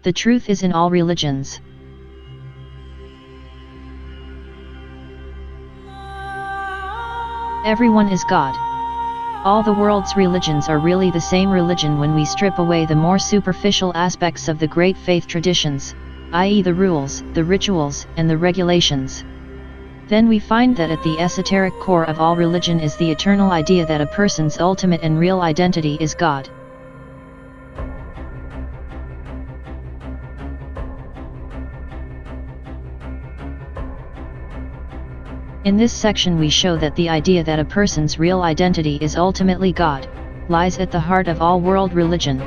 The truth is in all religions. Everyone is God. All the world's religions are really the same religion when we strip away the more superficial aspects of the great faith traditions, i.e. the rules, the rituals, and the regulations. Then we find that at the esoteric core of all religion is the eternal idea that a person's ultimate and real identity is God. In this section we show that the idea that a person's real identity is ultimately God lies at the heart of all world religion.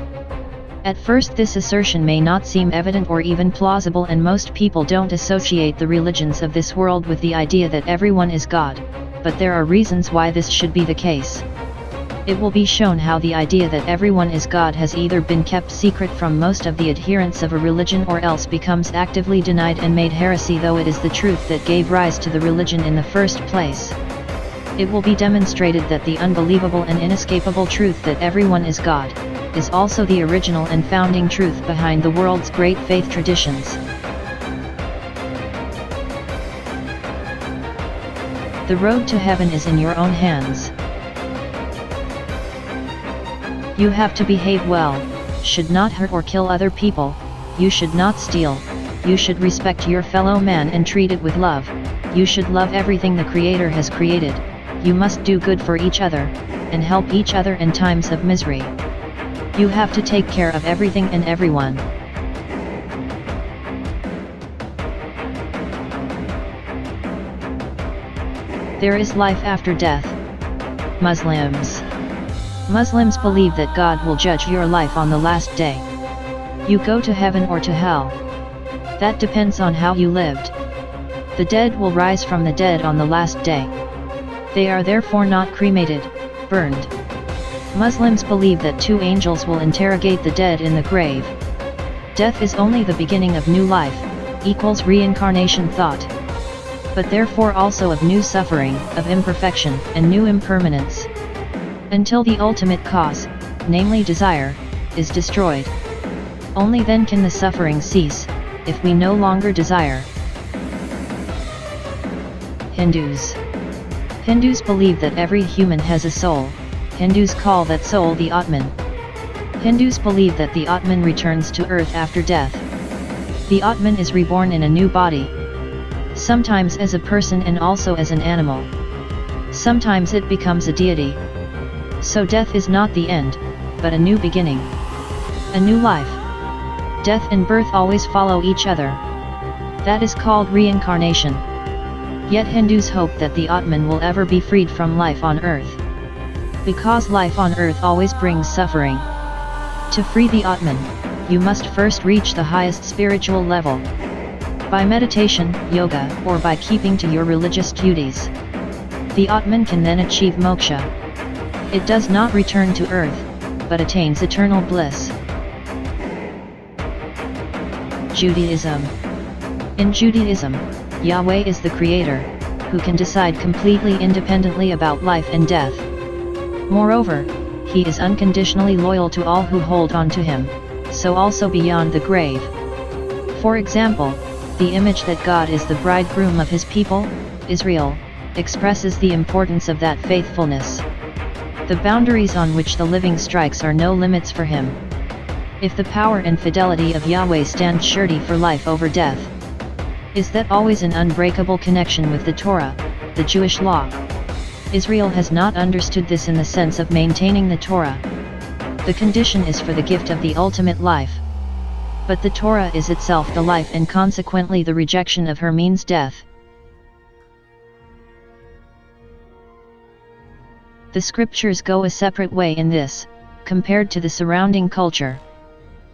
At first this assertion may not seem evident or even plausible, and most people don't associate the religions of this world with the idea that everyone is God, but there are reasons why this should be the case. It will be shown how the idea that everyone is God has either been kept secret from most of the adherents of a religion or else becomes actively denied and made heresy, though it is the truth that gave rise to the religion in the first place. It will be demonstrated that the unbelievable and inescapable truth that everyone is God is also the original and founding truth behind the world's great faith traditions. The road to heaven is in your own hands. You have to behave well, should not hurt or kill other people, you should not steal, you should respect your fellow man and treat it with love, you should love everything the Creator has created, you must do good for each other, and help each other in times of misery. You have to take care of everything and everyone. There is life after death. Muslims believe that God will judge your life on the last day. You go to heaven or to hell. That depends on how you lived. The dead will rise from the dead on the last day. They are therefore not cremated, burned. Muslims believe that two angels will interrogate the dead in the grave. Death is only the beginning of new life, equals reincarnation thought. But therefore also of new suffering, of imperfection, and new impermanence. Until the ultimate cause, namely desire, is destroyed. Only then can the suffering cease, if we no longer desire. Hindus believe that every human has a soul. Hindus call that soul the Atman. Hindus believe that the Atman returns to earth after death. The Atman is reborn in a new body. Sometimes as a person and also as an animal. Sometimes it becomes a deity. So death is not the end, but a new beginning. A new life. Death and birth always follow each other. That is called reincarnation. Yet Hindus hope that the Atman will ever be freed from life on earth. Because life on earth always brings suffering. To free the Atman, you must first reach the highest spiritual level. By meditation, yoga, or by keeping to your religious duties. The Atman can then achieve moksha. It does not return to earth, but attains eternal bliss. Judaism. In Judaism, Yahweh is the Creator, who can decide completely independently about life and death. Moreover, He is unconditionally loyal to all who hold on to Him, so also beyond the grave. For example, the image that God is the bridegroom of His people, Israel, expresses the importance of that faithfulness. The boundaries on which the living strikes are no limits for Him. If the power and fidelity of Yahweh stand surety for life over death, is that always an unbreakable connection with the Torah, the Jewish law? Israel has not understood this in the sense of maintaining the Torah. The condition is for the gift of the ultimate life. But the Torah is itself the life, and consequently the rejection of her means death. The scriptures go a separate way in this, compared to the surrounding culture.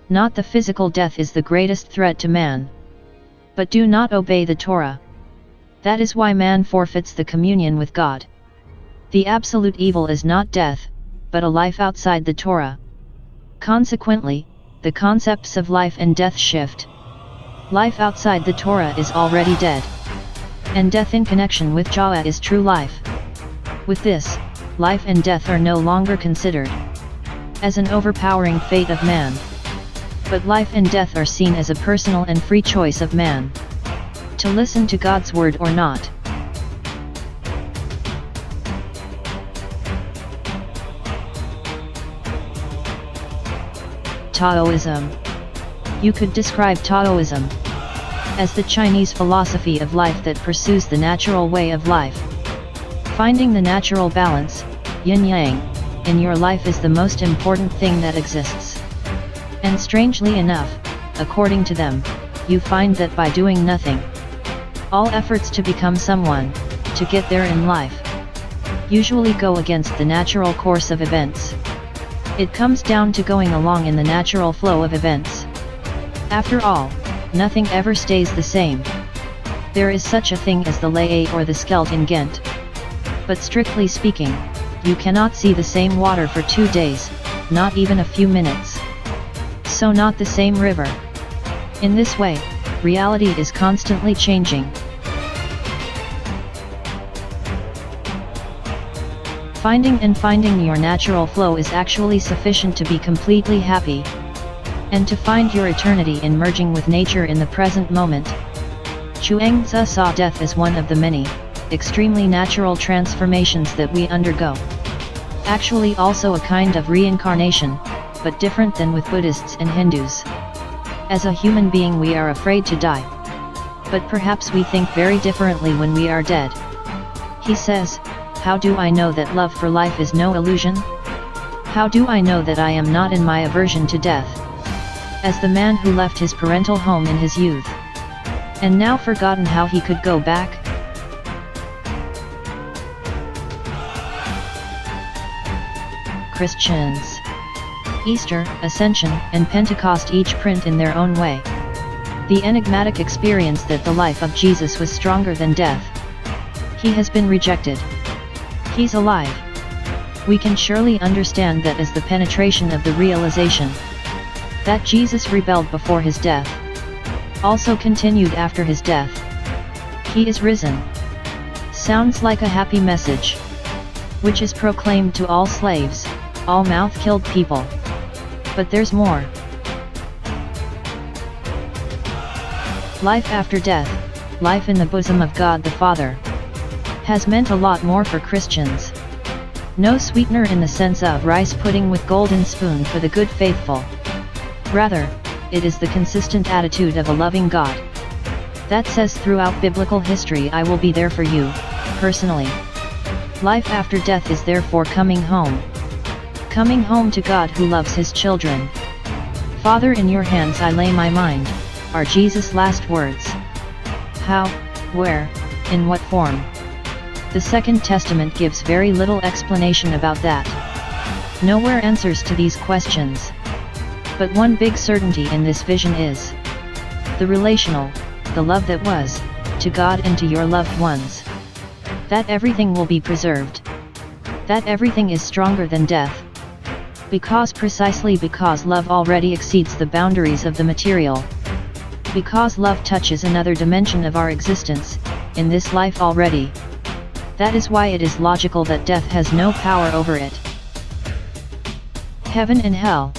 Not the physical death is the greatest threat to man. But do not obey the Torah. That is why man forfeits the communion with God. The absolute evil is not death, but a life outside the Torah. Consequently, the concepts of life and death shift. Life outside the Torah is already dead. And death in connection with Jah is true life. With this, life and death are no longer considered as an overpowering fate of man. but life and death are seen as a personal and free choice of man. To listen to God's word or not. Taoism. You could describe Taoism as the Chinese philosophy of life that pursues the natural way of life. Finding the natural balance, yin-yang, in your life is the most important thing that exists. And strangely enough, according to them, you find that by doing nothing, all efforts to become someone, to get there in life, usually go against the natural course of events. It comes down to going along in the natural flow of events. After all, nothing ever stays the same. There is such a thing as the lay or the skelt in Ghent. But strictly speaking, you cannot see the same water for 2 days, not even a few minutes. So not the same river. In this way, reality is constantly changing. Finding your natural flow is actually sufficient to be completely happy, and to find your eternity in merging with nature in the present moment. Chuang-Tzu saw death as one of the many, extremely natural transformations that we undergo. Actually also a kind of reincarnation, but different than with Buddhists and Hindus. As a human being we are afraid to die. But perhaps we think very differently when we are dead. He says, "How do I know that love for life is no illusion? How do I know that I am not in my aversion to death? As the man who left his parental home in his youth, and now forgotten how he could go back?" Christians. Easter, Ascension, and Pentecost each print in their own way the enigmatic experience that the life of Jesus was stronger than death. He has been rejected. He's alive. We can surely understand that as the penetration of the realization that Jesus rebelled before his death also continued after his death. He is risen. Sounds like a happy message, which is proclaimed to all slaves, all mouth-killed people. But there's more. Life after death, life in the bosom of God the Father, has meant a lot more for Christians. No sweetener in the sense of rice pudding with golden spoon for the good faithful. Rather, it is the consistent attitude of a loving God that says throughout biblical history, "I will be there for you, personally." Life after death is therefore coming home. Coming home to God who loves his children. "Father, in your hands I lay my mind," are Jesus' last words. How, where, in what form? The Second Testament gives very little explanation about that. Nowhere answers to these questions. But one big certainty in this vision is the relational, the love that was, to God and to your loved ones. That everything will be preserved. That everything is stronger than death. Precisely because love already exceeds the boundaries of the material. Because love touches another dimension of our existence, in this life already. That is why it is logical that death has no power over it. Heaven and hell.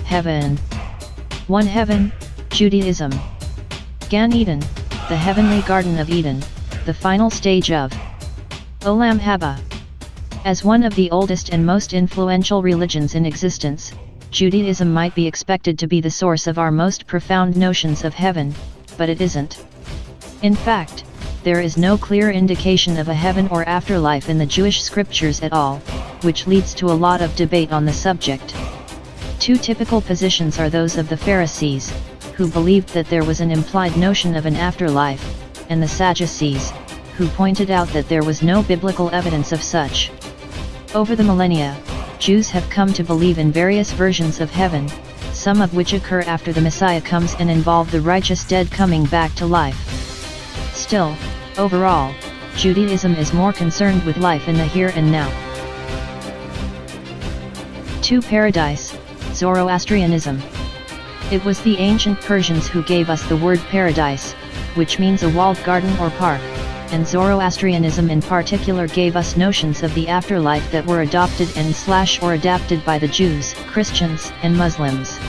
Heaven. One heaven, Judaism. Gan Eden, the heavenly Garden of Eden, the final stage of Olam Haba. As one of the oldest and most influential religions in existence, Judaism might be expected to be the source of our most profound notions of heaven, but it isn't. In fact, there is no clear indication of a heaven or afterlife in the Jewish scriptures at all, which leads to a lot of debate on the subject. Two typical positions are those of the Pharisees, who believed that there was an implied notion of an afterlife, and the Sadducees, who pointed out that there was no biblical evidence of such. Over the millennia, Jews have come to believe in various versions of heaven, some of which occur after the Messiah comes and involve the righteous dead coming back to life. Still, overall, Judaism is more concerned with life in the here and now. 2. Paradise, Zoroastrianism. It was the ancient Persians who gave us the word paradise, which means a walled garden or park, and Zoroastrianism in particular gave us notions of the afterlife that were adopted and/or adapted by the Jews, Christians, and Muslims.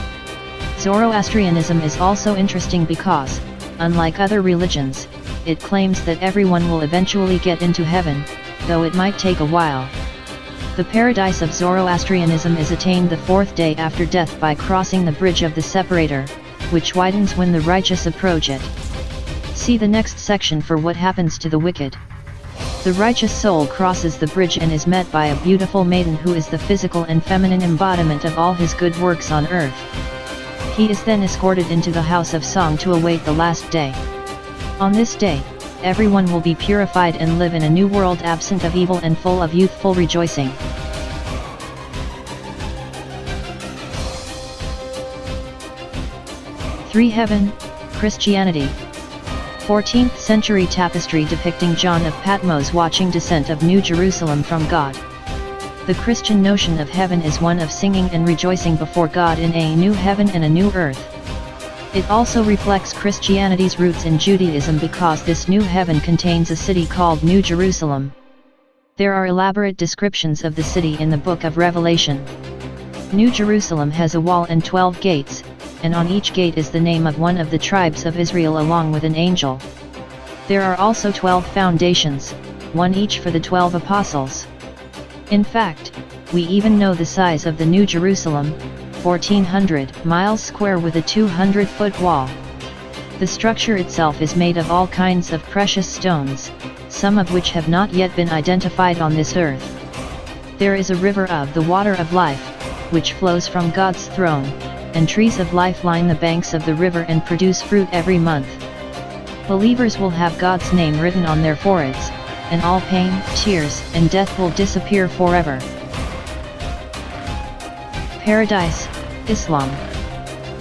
Zoroastrianism is also interesting because, unlike other religions, it claims that everyone will eventually get into heaven, though it might take a while. The paradise of Zoroastrianism is attained the fourth day after death by crossing the bridge of the separator, which widens when the righteous approach it. See the next section for what happens to the wicked. The righteous soul crosses the bridge and is met by a beautiful maiden who is the physical and feminine embodiment of all his good works on earth. He is then escorted into the house of song to await the last day. On this day, everyone will be purified and live in a new world absent of evil and full of youthful rejoicing. Heaven, Christianity. 14th century tapestry depicting John of Patmos watching descent of New Jerusalem from God. The Christian notion of heaven is one of singing and rejoicing before God in a new heaven and a new earth. It also reflects Christianity's roots in Judaism because this new heaven contains a city called New Jerusalem. There are elaborate descriptions of the city in the book of Revelation. New Jerusalem has a wall and 12 gates, and on each gate is the name of one of the tribes of Israel along with an angel. There are also 12 foundations, one each for the 12 apostles. In fact, we even know the size of the New Jerusalem, 1,400 miles square with a 200-foot wall. The structure itself is made of all kinds of precious stones, some of which have not yet been identified on this earth. There is a river of the water of life, which flows from God's throne, and trees of life line the banks of the river and produce fruit every month. Believers will have God's name written on their foreheads, and all pain, tears, and death will disappear forever. Paradise, Islam.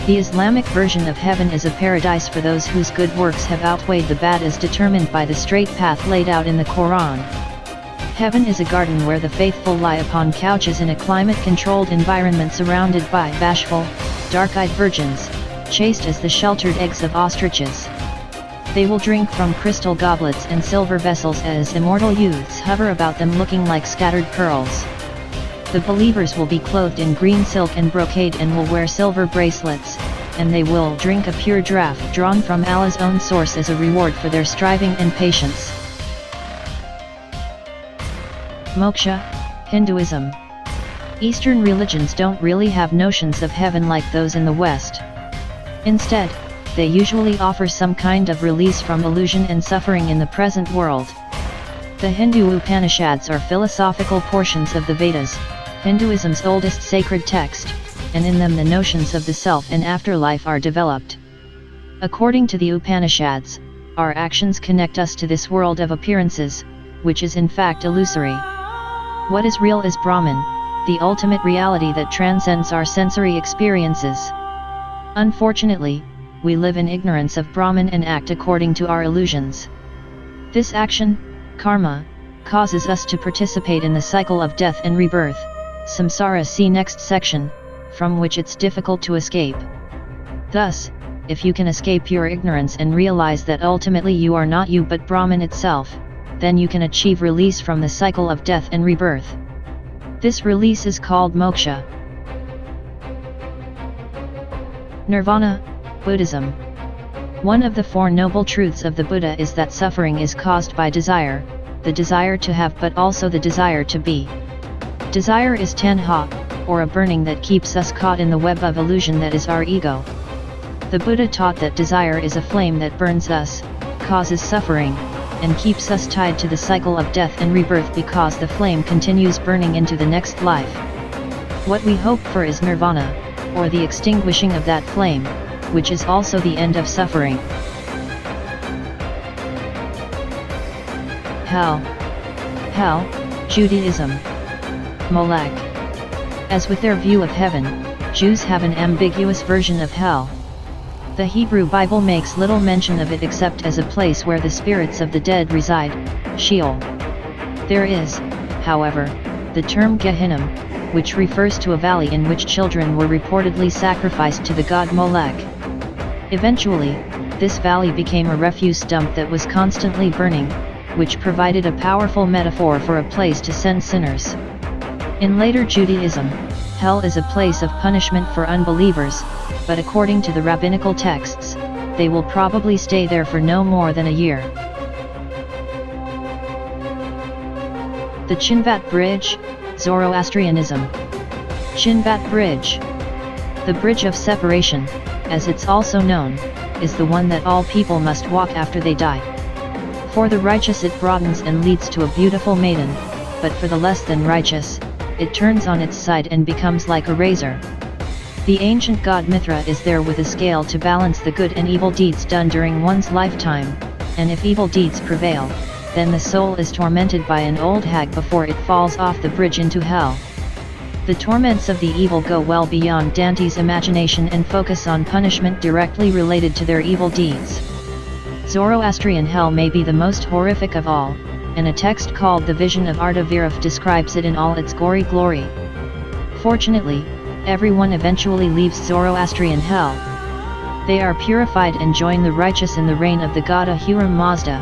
The Islamic version of heaven is a paradise for those whose good works have outweighed the bad as determined by the straight path laid out in the Quran. Heaven is a garden where the faithful lie upon couches in a climate-controlled environment surrounded by bashful, dark-eyed virgins, chaste as the sheltered eggs of ostriches. They will drink from crystal goblets and silver vessels as immortal youths hover about them looking like scattered pearls. The believers will be clothed in green silk and brocade and will wear silver bracelets, and they will drink a pure draught drawn from Allah's own source as a reward for their striving and patience. Moksha, Hinduism. Eastern religions don't really have notions of heaven like those in the West. Instead, they usually offer some kind of release from illusion and suffering in the present world. The Hindu Upanishads are philosophical portions of the Vedas, Hinduism's oldest sacred text, and in them the notions of the self and afterlife are developed. According to the Upanishads, our actions connect us to this world of appearances, which is in fact illusory. What is real is Brahman, the ultimate reality that transcends our sensory experiences. Unfortunately, we live in ignorance of Brahman and act according to our illusions. This action, karma, causes us to participate in the cycle of death and rebirth, samsara. See next section, from which it's difficult to escape. Thus, if you can escape your ignorance and realize that ultimately you are not you but Brahman itself, then you can achieve release from the cycle of death and rebirth. This release is called moksha. Nirvana, Buddhism. One of the Four Noble Truths of the Buddha is that suffering is caused by desire, the desire to have but also the desire to be. Desire is tanha, or a burning that keeps us caught in the web of illusion that is our ego. The Buddha taught that desire is a flame that burns us, causes suffering, and keeps us tied to the cycle of death and rebirth because the flame continues burning into the next life. What we hope for is nirvana, or the extinguishing of that flame, which is also the end of suffering. Hell. Hell, Judaism. Molech. As with their view of heaven, Jews have an ambiguous version of hell. The Hebrew Bible makes little mention of it except as a place where the spirits of the dead reside, Sheol. There is, however, the term Gehinnom, which refers to a valley in which children were reportedly sacrificed to the god Molech. Eventually, this valley became a refuse dump that was constantly burning, which provided a powerful metaphor for a place to send sinners. In later Judaism, Hell is a place of punishment for unbelievers, but according to the rabbinical texts, they will probably stay there for no more than a year. The Chinvat Bridge, Zoroastrianism. Chinvat Bridge. The Bridge of Separation, as it's also known, is the one that all people must walk after they die. For the righteous it broadens and leads to a beautiful maiden, but for the less than righteous, it turns on its side and becomes like a razor. The ancient god Mithra is there with a scale to balance the good and evil deeds done during one's lifetime, and if evil deeds prevail, then the soul is tormented by an old hag before it falls off the bridge into hell. The torments of the evil go well beyond Dante's imagination and focus on punishment directly related to their evil deeds. Zoroastrian hell may be the most horrific of all, and a text called The Vision of Artavirov describes it in all its gory glory. Fortunately, everyone eventually leaves Zoroastrian hell. They are purified and join the righteous in the reign of the god Ahura Mazda.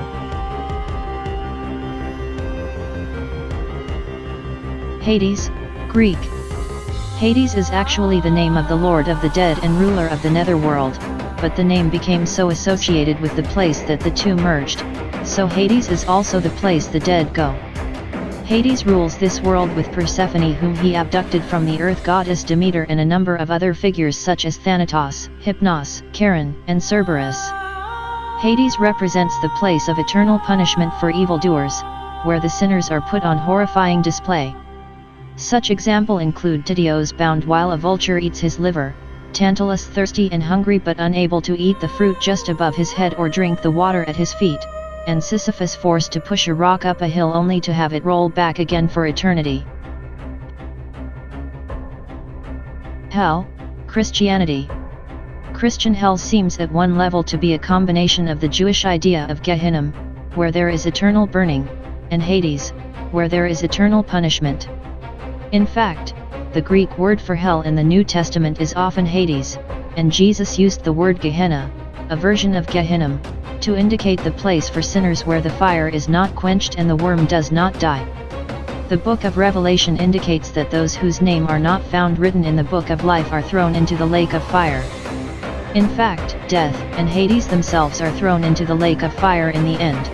Hades, Greek. Hades is actually the name of the Lord of the Dead and ruler of the netherworld, but the name became so associated with the place that the two merged, so Hades is also the place the dead go. Hades rules this world with Persephone, whom he abducted from the earth goddess Demeter, and a number of other figures such as Thanatos, Hypnos, Charon, and Cerberus. Hades represents the place of eternal punishment for evildoers, where the sinners are put on horrifying display. Such example include Tityos bound while a vulture eats his liver, Tantalus thirsty and hungry but unable to eat the fruit just above his head or drink the water at his feet, and Sisyphus forced to push a rock up a hill only to have it roll back again for eternity. Hell, Christianity. Christian hell seems at one level to be a combination of the Jewish idea of Gehenna, where there is eternal burning, and Hades, where there is eternal punishment. In fact, the Greek word for hell in the New Testament is often Hades, and Jesus used the word Gehenna, a version of Gehenna, to indicate the place for sinners where the fire is not quenched and the worm does not die. The book of Revelation indicates that those whose name are not found written in the book of life are thrown into the lake of fire. In fact, death and Hades themselves are thrown into the lake of fire in the end.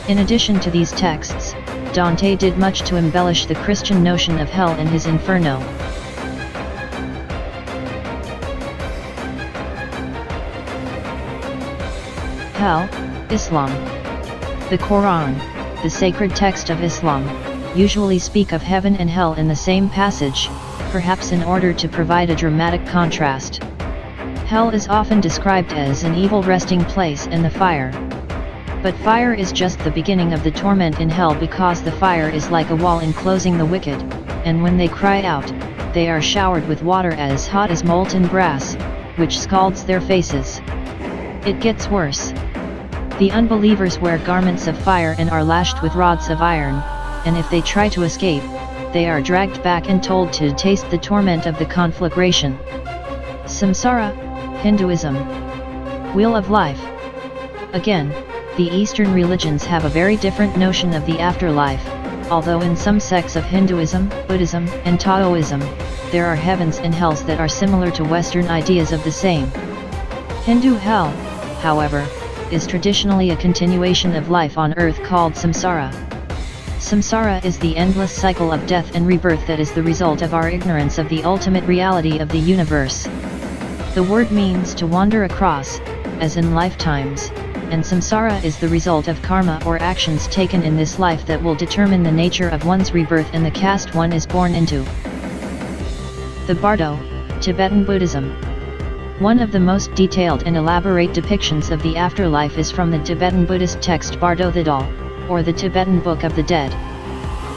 In addition to these texts, Dante did much to embellish the Christian notion of hell in his Inferno. Hell, Islam. The Quran, the sacred text of Islam, usually speak of heaven and hell in the same passage, perhaps in order to provide a dramatic contrast. Hell is often described as an evil resting place and the fire. But fire is just the beginning of the torment in hell, because the fire is like a wall enclosing the wicked, and when they cry out, they are showered with water as hot as molten brass, which scalds their faces. It gets worse. The unbelievers wear garments of fire and are lashed with rods of iron, and if they try to escape, they are dragged back and told to taste the torment of the conflagration. Samsara, Hinduism. Wheel of life. Again, the Eastern religions have a very different notion of the afterlife, although in some sects of Hinduism, Buddhism, and Taoism, there are heavens and hells that are similar to Western ideas of the same. Hindu hell, however, is traditionally a continuation of life on earth called samsara. Samsara is the endless cycle of death and rebirth that is the result of our ignorance of the ultimate reality of the universe. The word means to wander across, as in lifetimes, and samsara is the result of karma or actions taken in this life that will determine the nature of one's rebirth and the caste one is born into. The Bardo, Tibetan Buddhism. One of the most detailed and elaborate depictions of the afterlife is from the Tibetan Buddhist text Bardo the Dal, or the Tibetan Book of the Dead.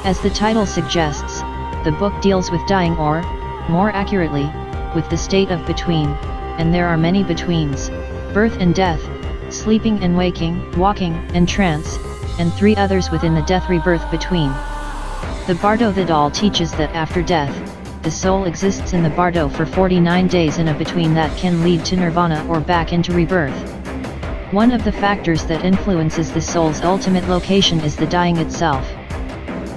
As the title suggests, the book deals with dying, or, more accurately, with the state of between, and there are many betweens: birth and death, sleeping and waking, walking and trance, and 3 others within the death rebirth between. The Bardo the Dal teaches that after death, the soul exists in the Bardo for 49 days in a between that can lead to nirvana or back into rebirth. One of the factors that influences the soul's ultimate location is the dying itself.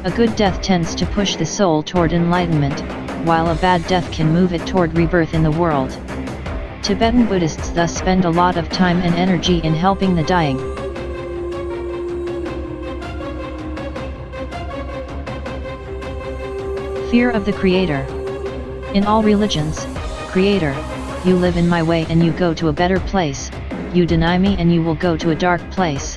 A good death tends to push the soul toward enlightenment, while a bad death can move it toward rebirth in the world. Tibetan Buddhists thus spend a lot of time and energy in helping the dying. Fear of the Creator. In all religions, Creator, you live in my way and you go to a better place, you deny me and you will go to a dark place.